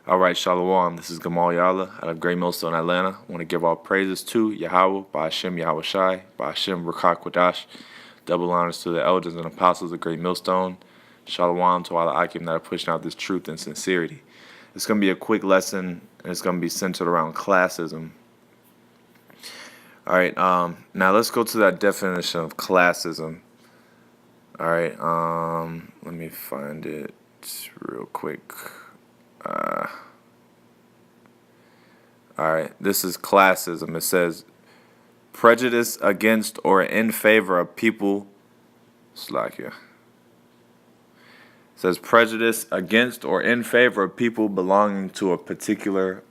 All right, Shalom. This is Gamal Yala out of Great Millstone, Atlanta. I want to give all praises to Yahawah, bahasham Yahawashi, bahasham Rakak double honors to the elders and apostles of Great Millstone. Shalom to all the Akim that are pushing out this truth and sincerity. It's going to be a quick lesson, and it's going to be centered around classism. All right, now let's go to that definition of classism. All right, let me find it real quick. All right, this is classism. It says prejudice against or in favor of people. It says prejudice against or in favor of people belonging to a particular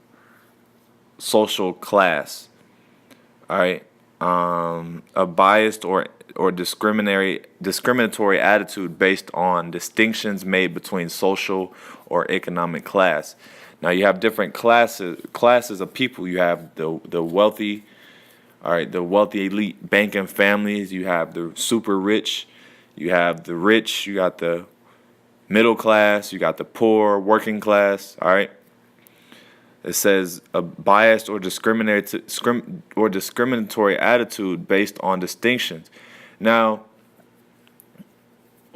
social class. All right, a biased or discriminatory attitude based on distinctions made between social or economic class. Now you have different classes of people. You have the wealthy, all right, the wealthy elite banking families. You have the super rich. You have the rich. You got the middle class. You got the poor, working class. All right. It says a biased or discriminatory attitude based on distinctions. Now,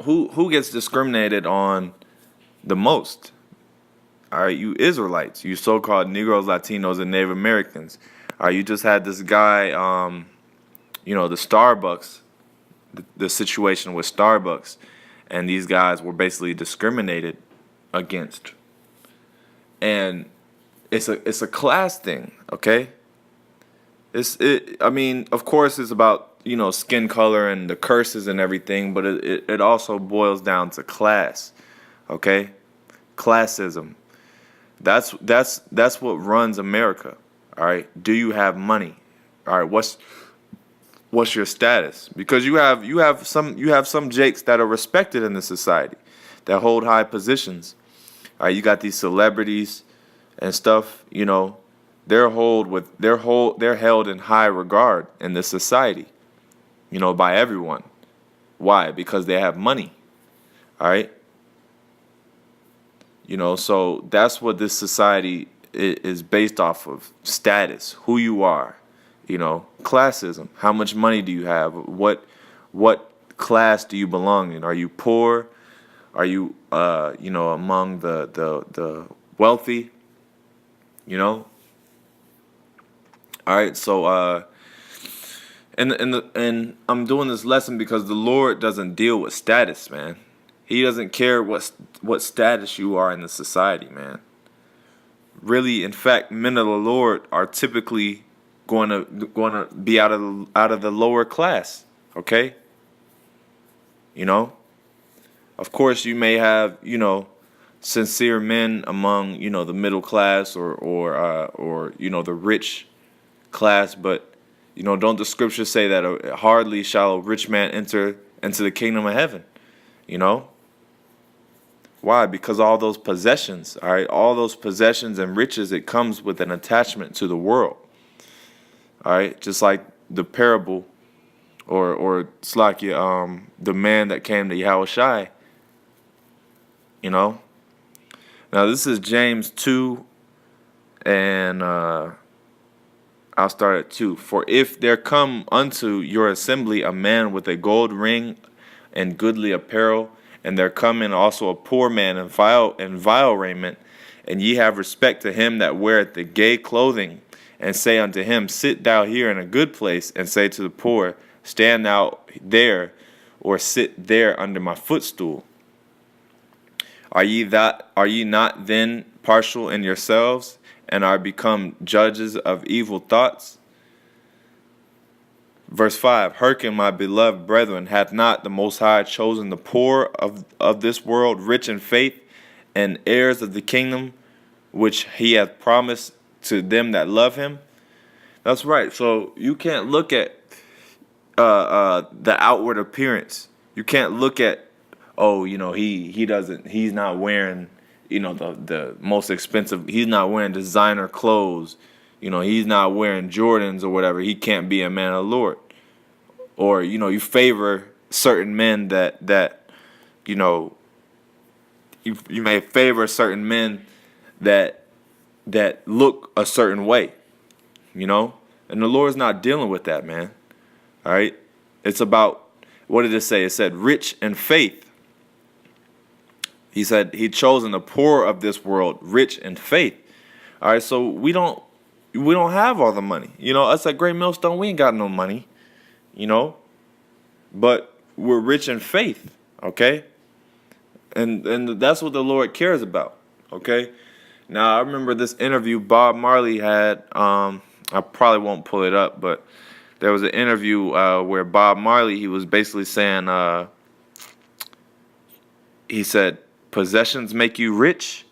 who gets discriminated on the most? All right, you Israelites, you so-called Negroes, Latinos, and Native Americans. All right, you just had this guy, the Starbucks, the situation with Starbucks, and these guys were basically discriminated against. And it's a class thing, okay? Of course, it's about skin color and the curses and everything, but it also boils down to class, okay? Classism. That's what runs America. All right. Do you have money? All right. What's your status? Because you have some jakes that are respected in the society, that hold high positions. All right. You got these celebrities and stuff. They're held in high regard in this society. By everyone. Why? Because they have money. All right. So that's what this society is based off of: status, who you are, classism. How much money do you have? What class do you belong in? Are you poor? Are you among the wealthy? All right. So and I'm doing this lesson because the Lord doesn't deal with status, man. He doesn't care what status you are in the society, man. Really, in fact, men of the Lord are typically going to be out of the lower class, okay? Of course, you may have sincere men among the middle class or the rich class, but don't the scriptures say that hardly shall a rich man enter into the kingdom of heaven? Why? Because all those possessions, all right, all those possessions and riches, it comes with an attachment to the world. All right, just like the parable or Slakia, the man that came to Yahawashi. Now this is James 2, and I'll start at 2. For if there come unto your assembly a man with a gold ring and goodly apparel, and there come in also a poor man in vile raiment, and ye have respect to him that weareth the gay clothing, and say unto him, sit thou here in a good place, and say to the poor, stand thou there, or sit there under my footstool. Are ye not then partial in yourselves, and are become judges of evil thoughts? Verse 5, hearken, my beloved brethren, hath not the Most High chosen the poor of this world rich in faith, and heirs of the kingdom, which he hath promised to them that love him? That's right. So you can't look at the outward appearance. You can't look at, he's not wearing, the most expensive, he's not wearing designer clothes. He's not wearing Jordans or whatever. He can't be a man of the Lord. Or, you favor certain men that you may favor certain men that that look a certain way, you know? And the Lord's not dealing with that, man. All right? It's about, what did it say? It said rich in faith. He said he chosen the poor of this world, rich in faith. All right, so we don't have all the money. You know, us at Great Millstone, we ain't got no money, you know? But we're rich in faith, okay? And that's what the Lord cares about, okay? Now, I remember this interview Bob Marley had. I probably won't pull it up, but there was an interview where Bob Marley, he was basically saying, he said, possessions make you rich.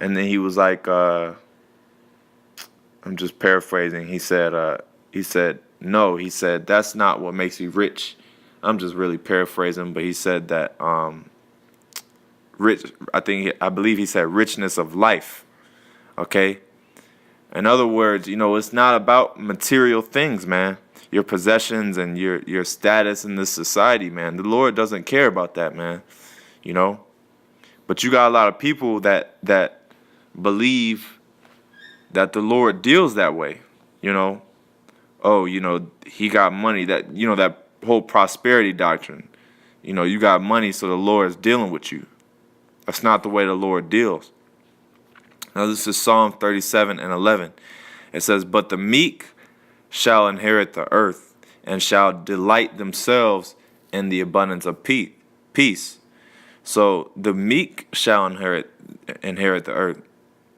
And then he was like, I'm just paraphrasing. He said, no, he said, that's not what makes you rich. I'm just really paraphrasing, but he said that I believe he said richness of life. Okay? In other words, you know, it's not about material things, man. Your possessions and your status in this society, man. The Lord doesn't care about that, man. You know? But you got a lot of people that believe that the Lord deals that way, you know? Oh, you know, he got money, that, you know, that whole prosperity doctrine. You know, you got money, so the Lord is dealing with you. That's not the way the Lord deals. Now, this is Psalm 37:11. It says, but the meek shall inherit the earth and shall delight themselves in the abundance of peace. So the meek shall inherit the earth.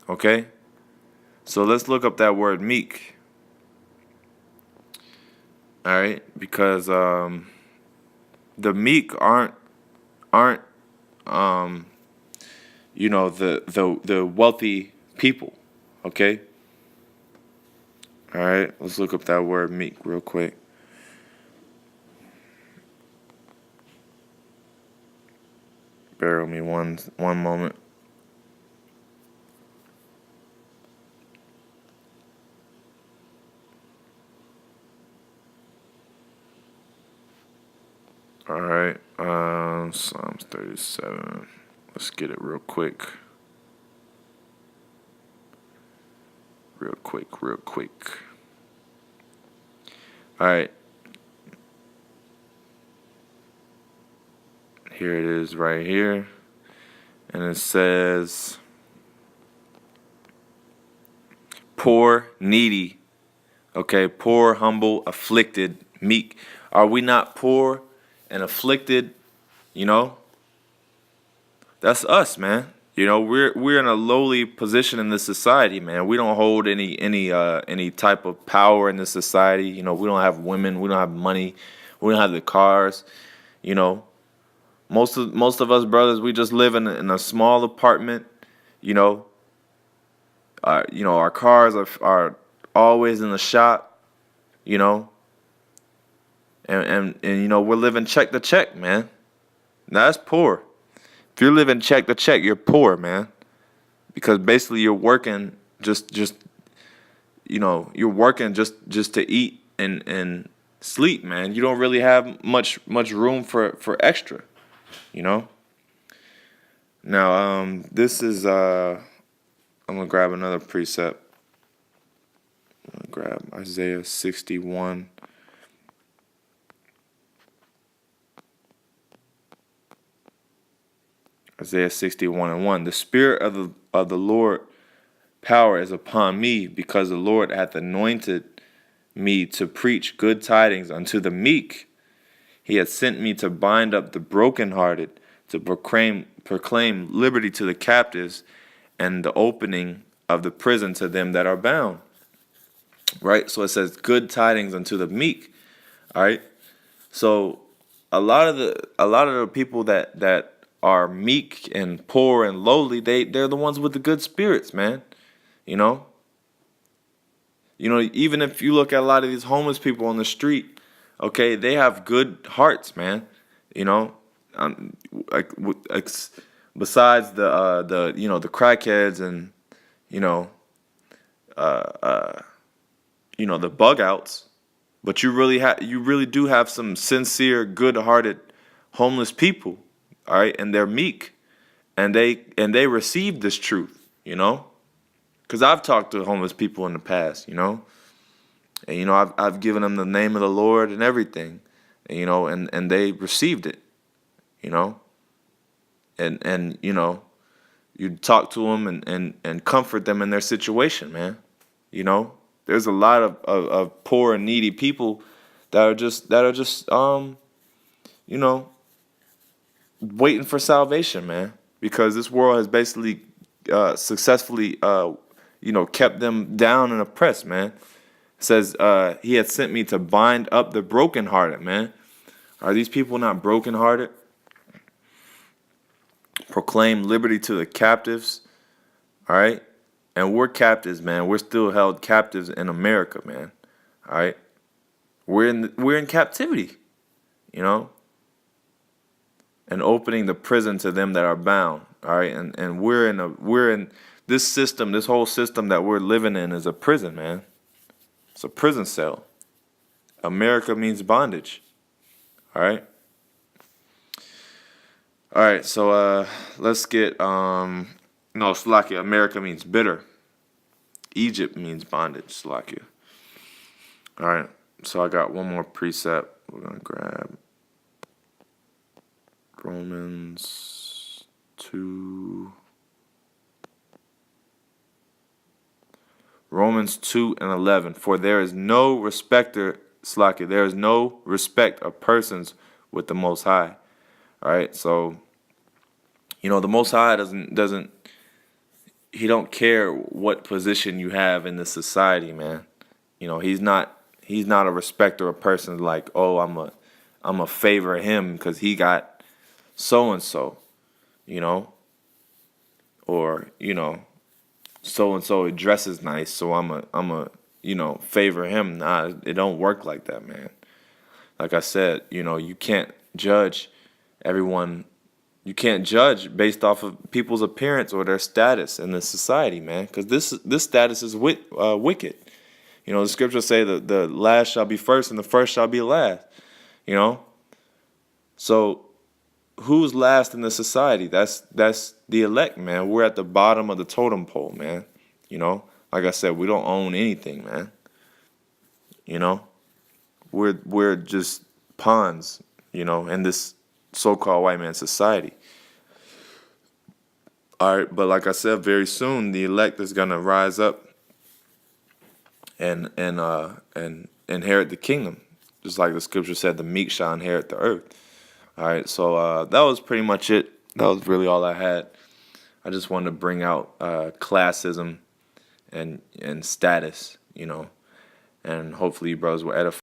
Okay? So let's look up that word meek. All right? Because the meek aren't you know, the wealthy people. Okay? All right? Let's look up that word meek real quick. Bear with me one moment. All right, Psalms 37. Let's get it real quick. Real quick. All right. Here it is right here. And it says, poor, needy. Okay, poor, humble, afflicted, meek. Are we not poor and afflicted? You know? That's us, man. You know, we're in a lowly position in this society, man. We don't hold any type of power in this society. You know, we don't have women, we don't have money, we don't have the cars. You know, most of us brothers, we just live in a small apartment. You know, our cars are always in the shop. You know, and you know, we're living check to check, man. Now, that's poor. If you're living check to check, you're poor, man. Because basically you're working just you know, you're working just to eat and sleep, man. You don't really have much room for extra, you know? Now, this is I'm gonna grab another precept. I'm gonna grab Isaiah 61. Isaiah 61:1. The Spirit of the Lord power is upon me, because the Lord hath anointed me to preach good tidings unto the meek. He hath sent me to bind up the brokenhearted, to proclaim liberty to the captives, and the opening of the prison to them that are bound. Right? So it says good tidings unto the meek. All right? So a lot of the people that are meek and poor and lowly, they're the ones with the good spirits, man. You know, even if you look at a lot of these homeless people on the street, okay, they have good hearts, man. You know, like besides the the crackheads and the bug outs, but you really do have some sincere, good-hearted homeless people. All right, and they're meek, and they receive this truth, you know. Because I've talked to homeless people in the past, and I've given them the name of the Lord and everything, and they received it, you know, and you talk to them and comfort them in their situation, man. There's a lot of poor and needy people that are just waiting for salvation, man, because this world has basically successfully kept them down and oppressed, man. It says he had sent me to bind up the brokenhearted, man. Are these people not brokenhearted? Proclaim liberty to the captives. All right. And we're captives, man. We're still held captives in America, man. All right. We're in captivity, and opening the prison to them that are bound. All right. And we're in this system, this whole system that we're living in is a prison, man. It's a prison cell. America means bondage. All right. All right, so let's get no, Slovakia. America means bitter. Egypt means bondage, Slovakia. All right, so I got one more precept. We're gonna grab Romans 2. Romans 2:11. For there is no respecter, Slovakia. There is no respect of persons with the Most High. All right, so the Most High doesn't he don't care what position you have in the society, man. He's not a respecter of persons like, oh, I'm a favor him because he got so and so, or so and so dresses nice, so I'm a favor him. Nah, it don't work like that, man. Like I said, you can't judge everyone. You can't judge based off of people's appearance or their status in the society, man, because this status is wicked. The scriptures say that the last shall be first and the first shall be last. So who's last in the society? That's the elect, man. We're at the bottom of the totem pole, man. Like I said, we don't own anything, man. We're just pawns, in this so-called white man society. All right, but like I said, very soon the elect is gonna rise up and inherit the kingdom, just like the scripture said, the meek shall inherit the earth. All right, so that was pretty much it. That was really all I had. I just wanted to bring out classism and status, and hopefully you brothers were edified.